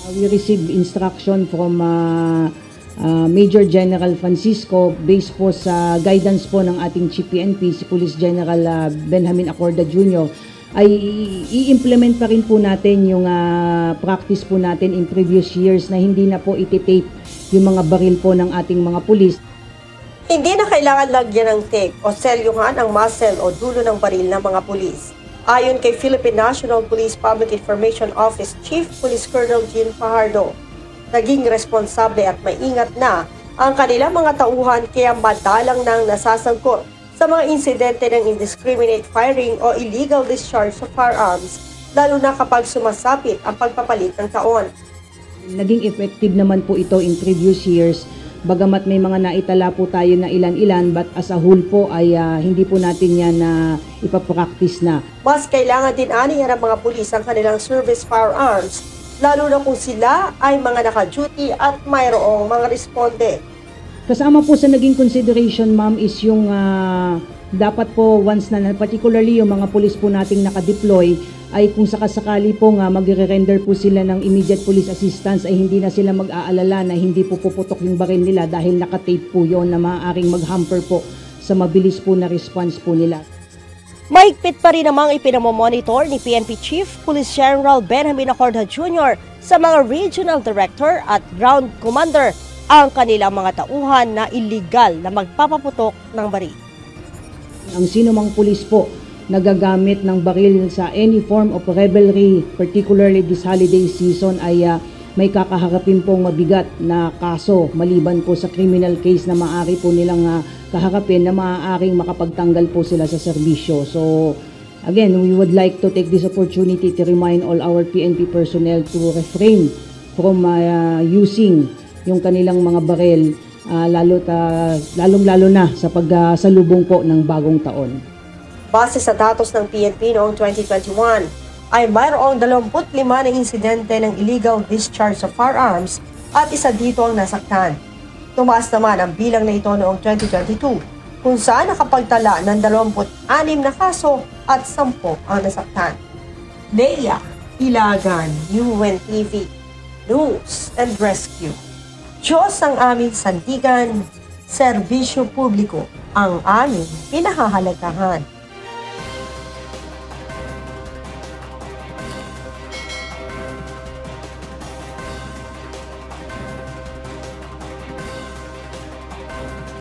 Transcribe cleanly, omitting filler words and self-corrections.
We received instruction from Major General Francisco based po sa guidance po ng ating Chief PNP, si Police General Benjamin Acorda Jr. ay i-implement pa rin po natin yung practice po natin in previous years na hindi na po iti-tape yung mga baril po ng ating mga pulis. Hindi na kailangan lagyan ng tape o selyuhan ang muzzle o dulo ng baril ng mga pulis. Ayon kay Philippine National Police Public Information Office Chief Police Colonel Jean Fajardo, naging responsable at maingat na ang kanilang mga tauhan kaya madalang nang nasasangkot sa mga insidente ng indiscriminate firing o illegal discharge of firearms, lalo na kapag sumasapit ang pagpapalit ng taon. Naging effective naman po ito in previous years. Bagamat may mga naitala po tayo na ilan-ilan, but as a whole po ay hindi po natin yan na ipapractice na. Mas kailangan din anihan ng mga pulis ang kanilang service firearms, lalo na kung sila ay mga naka-duty at mayroong mga responde. Kasama po sa naging consideration, ma'am, is yung dapat po once na particularly yung mga pulis po nating naka-deploy ay kung sakasakali po nga magre-render po sila ng immediate police assistance ay hindi na sila mag-aalala na hindi po puputok yung baril nila dahil naka-tape po yon na maaaring mag-hamper po sa mabilis po na response po nila. Mahigpit pa rin namang ipinamomonitor ni PNP Chief Police General Benjamin Acorda Jr. sa mga Regional Director at Ground Commander ang kanilang mga tauhan na illegal na magpapaputok ng baril. Ang sino mang pulis po nagagamit ng baril sa any form of revelry, particularly this holiday season, ay may kakaharapin pong mabigat na kaso maliban po sa criminal case na maaari po nilang kaharapin na maaaring makapagtanggal po sila sa serbisyo. So again, we would like to take this opportunity to remind all our PNP personnel to refrain from using yung kanilang mga baril lalong-lalo na sa pagsalubong po ng bagong taon. Base sa datos ng PNP noong 2021, ay mayroong 25 na insidente ng illegal discharge of firearms at isa dito ang nasaktan. Tumaas naman ang bilang na ito noong 2022, kung saan nakapagtala ng 26 na kaso at 10 ang nasaktan. Leia Ilagan, UNTV, News and Rescue. Diyos ang aming sandigan, serbisyo publiko ang aming pinahahalagahan.